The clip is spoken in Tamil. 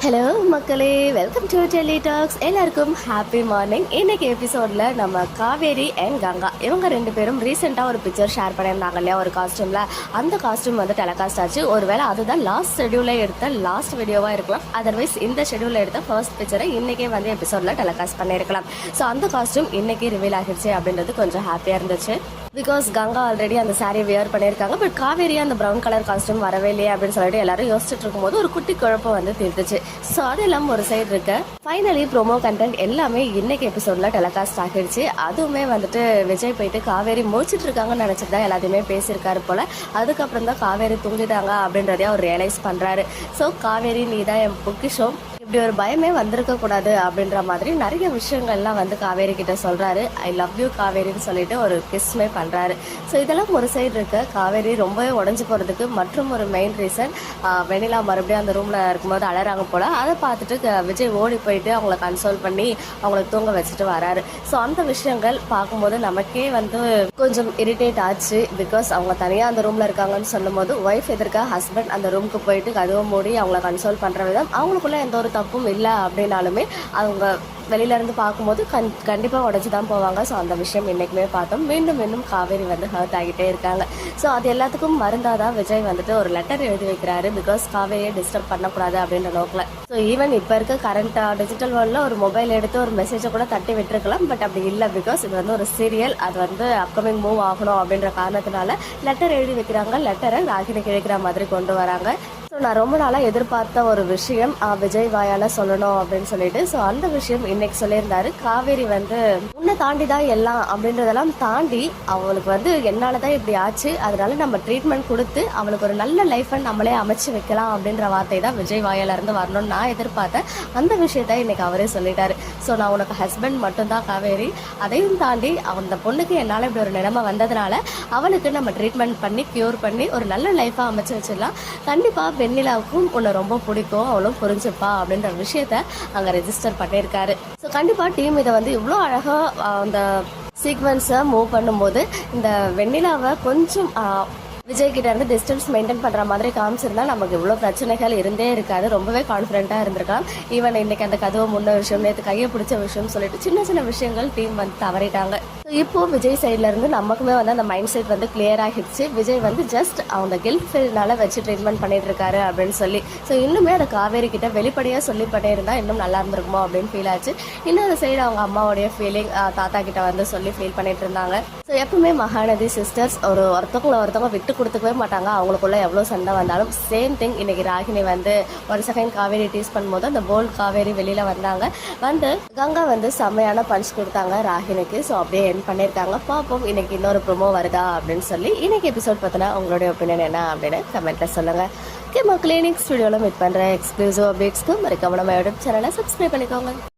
ஹலோ மக்களே, வெல்கம் டு டெல்லி டாக்ஸ். எல்லாருக்கும் ஹாப்பி மார்னிங். இன்னைக்கு எபிசோடில் நம்ம காவேரி அண்ட் கங்கா இவங்க ரெண்டு பேரும் ரீசெண்டாக ஒரு பிக்சர் ஷேர் பண்ணியிருந்தாங்க இல்லையா, ஒரு காஸ்டியூமில். அந்த காஸ்டியூம் வந்து டெலிகாஸ்ட் ஆச்சு. ஒருவேளை அதுதான் லாஸ்ட் ஷெடியூலில் எடுத்த லாஸ்ட் வீடியோவாக இருக்கலாம். அதர்வைஸ் இந்த ஷெடியூலில் எடுத்த ஃபர்ஸ்ட் பிக்சரை இன்றைக்கே வந்து எபிசோடில் டெலிகாஸ்ட் பண்ணியிருக்கலாம். ஸோ அந்த காஸ்டியூம் இன்றைக்கி ரிவீல் ஆகிடுச்சு அப்படின்றது கொஞ்சம் ஹாப்பியாக இருந்துச்சு. பிகாஸ் கங்கா ஆல்ரெடி அந்த சாரீ வியர் பண்ணியிருக்காங்க. பட் காவேரி அந்த ப்ரௌன் கலர் காஸ்டியூம் வரவே இல்லையே அப்படின்னு சொல்லிட்டு எல்லாரும் யோசிச்சுட்டு இருக்கும்போது ஒரு குட்டி குழப்பம் வந்து தீர்த்துச்சு. ஸோ அதெல்லாம் ஒரு சைடு இருக்கு. ஃபைனலி ப்ரோமோ கண்டென்ட் எல்லாமே இன்னைக்கு எபிசோட்ல டெலிகாஸ்ட் ஆகிடுச்சு. அதுவுமே வந்துட்டு விஜய் போயிட்டு காவேரி முடிச்சிட்டு இருக்காங்கன்னு நினைச்சிட்டு தான் எல்லாத்தையுமே பேசியிருக்காரு போல. அதுக்கப்புறம் தான் காவேரி தூங்கிட்டாங்க அப்படின்றதே அவர் ரியலைஸ் பண்றாரு. ஸோ காவேரி நீ தான் என் பொக்கிஷம், இப்படி ஒரு பயமே வந்திருக்க கூடாது அப்படின்ற மாதிரி நிறைய விஷயங்கள்லாம் வந்து காவேரி கிட்ட சொல்றாரு. ஐ லவ் யூ காவேரின்னு சொல்லிட்டு ஒரு கிஸ்மே பண்றாரு. ஸோ இதெல்லாம் ஒரு சைடு இருக்கு. காவேரி ரொம்பவே உடஞ்சி போறதுக்கு மற்றும் ஒரு மெயின் ரீசன், வெண்ணிலா மறுபடியும் அந்த ரூம்ல இருக்கும்போது அழறாங்க போல. அதை பார்த்துட்டு விஜய் ஓடி போயிட்டு அவங்கள கன்சோல் பண்ணி அவங்கள தூங்க வச்சுட்டு வராரு. ஸோ அந்த விஷயங்கள் பார்க்கும்போது நமக்கே வந்து கொஞ்சம் இரிட்டேட் ஆச்சு. பிகாஸ் அவங்க தனியா அந்த ரூம்ல இருக்காங்கன்னு சொல்லும் போது ஒய்ஃப் எதிர்க்க ஹஸ்பண்ட் அந்த ரூமுக்கு போயிட்டு கதவை மூடி அவங்கள கன்சோல் பண்ற விதம், அவங்களுக்குள்ள எந்த ஒரு தப்பும் இல்லை அப்படின்னாலுமே அவங்க வெளியிலேருந்து பார்க்கும்போது கண்டிப்பாக உடச்சி தான் போவாங்க. ஸோ அந்த விஷயம் இன்றைக்குமே பார்த்தோம். மீண்டும் மீண்டும் காவேரி வந்து ஹர்ட் ஆகிட்டே இருக்காங்க. ஸோ அது எல்லாத்துக்கும் மருந்தாக தான் விஜய் வந்துட்டு ஒரு லெட்டர் எழுதி வைக்கிறாரு. பிகாஸ் காவேரியை டிஸ்டர்ப் பண்ணக்கூடாது அப்படின்ற நோக்கில். ஸோ ஈவன் இப்போ இருக்க கரண்ட் டிஜிட்டல் வேர்ல்டில் ஒரு மொபைல் எடுத்து ஒரு மெசேஜை கூட தட்டி விட்டுருக்கலாம். பட் அப்படி இல்லை. பிகாஸ் இது வந்து ஒரு சீரியல், அது வந்து அப்கமிங் மூவ் ஆகணும் அப்படின்ற காரணத்தினால லெட்டர் எழுதி வைக்கிறாங்க. லெட்டரை ராகினிக்கு எழுதிக்கிற மாதிரி கொண்டு வராங்க. ஸோ நான் ரொம்ப நாளாக எதிர்பார்த்த ஒரு விஷயம் விஜய் வாயால் சொல்லணும் அப்படின்னு சொல்லிட்டு, ஸோ அந்த விஷயம் இன்னைக்கு சொல்லியிருந்தாரு. காவேரி வந்து உன்னை தாண்டி தான் எல்லாம் அப்படின்றதெல்லாம் தாண்டி அவளுக்கு வந்து என்னால் தான் இப்படி ஆச்சு, அதனால நம்ம ட்ரீட்மெண்ட் கொடுத்து அவளுக்கு ஒரு நல்ல லைஃப்பை நம்மளே அமைச்சு வைக்கலாம் அப்படின்ற வார்த்தை தான் விஜய் வாயால இருந்து வரணும்னு நான் எதிர்பார்த்தேன். அந்த விஷயத்த இன்னைக்கு அவரே சொல்லிட்டாரு. ஸோ நான் உனக்கு ஹஸ்பண்ட் மட்டும்தான் காவேரி, அதையும் தாண்டி அந்த பொண்ணுக்கு என்னால் இப்படி ஒரு நிலைமை வந்ததுனால அவளுக்கு நம்ம ட்ரீட்மெண்ட் பண்ணி க்யூர் பண்ணி ஒரு நல்ல லைஃப்பை அமைச்சு வச்சிடலாம். கண்டிப்பாக வெண்ணிலாவுக்கும் உன்னை ரொம்ப பிடிக்கும், அவளும் புரிஞ்சுப்பா அப்படின்ற விஷயத்த அங்கே ரெஜிஸ்டர் பண்ணியிருக்காரு. ஸோ கண்டிப்பாக டீம் இதை வந்து இவ்வளோ அழகாக அந்த சீக்வன்ஸை மூவ் பண்ணும்போது இந்த வெண்ணிலாவை கொஞ்சம் விஜய் கிட்ட இருந்து டிஸ்டன்ஸ் மெயின்டைன் பண்ணுற மாதிரி காமிச்சிருந்தா நமக்கு இவ்வளோ பிரச்சனைகள் இருந்தே இருக்காது. ரொம்பவே கான்ஃபிடென்ட்டாக இருந்திருக்கலாம். ஈவன் இன்னைக்கு அந்த கதவை முன்ன விஷயம், நேற்று கையை பிடிச்ச விஷயம் சொல்லிட்டு சின்ன சின்ன விஷயங்கள் டீம் வந்து தவறிட்டாங்க. இப்போ விஜய் சைட்ல இருந்து நமக்குமே வந்து அந்த மைண்ட் செட் வந்து கிளியர் ஆகிடுச்சு. விஜய் வந்து ஜஸ்ட் அவங்க கில்ட் ஃபீல்னால வச்சு ட்ரீட்மெண்ட் பண்ணிட்டு இருக்காரு அப்படின்னு சொல்லி. ஸோ இன்னுமே அதை காவேரி கிட்ட வெளிப்படையாக சொல்லி பண்ணியிருந்தா இன்னும் நல்லா இருந்திருக்குமோ அப்படின்னு ஃபீல் ஆச்சு. இன்னொரு சைடு அவங்க அம்மாவுடைய ஃபீலிங் தாத்தா கிட்ட வந்து சொல்லி ஃபீல் பண்ணிட்டு இருந்தாங்க. ஸோ எப்பவுமே மகாநதி சிஸ்டர்ஸ் ஒருத்தவங்க விட்டு கொடுத்துக்கவே மாட்டாங்க. அவங்களுக்குள்ள எவ்வளோ சண்டை வந்தாலும். சேம் திங் இன்னைக்கு ராகினி வந்து ஒரு செகண்ட் காவேரி டீஸ் பண்ணும்போது அந்த போல்ட் காவேரி வெளியில வந்தாங்க. வந்து கங்கா வந்து செம்மையான பஞ்ச் கொடுத்தாங்க ராகினிக்கு. ஸோ அப்படியே என் பண்ணியிருக்காங்க. பார்ப்போம் இன்னைக்கு இன்னொரு ப்ரோமோ வருதா அப்படின்னு சொல்லி. இன்னைக்கு எபிசோட் பார்த்தோன்னா உங்களுடைய ஒப்பீனியன் என்ன அப்படின்னு கமெண்ட்ல சொல்லுங்க. ஓகே மக்களே, நெக்ஸ்ட் வீடியோவில் மீட் பண்ணுறேன். எக்ஸ்க்ளூசிவ் அப்டேட்ஸ்க்கு மறக்காம நம்ம யூடியூப் சேனலை சப்ஸ்கிரைப் பண்ணிக்கோங்க.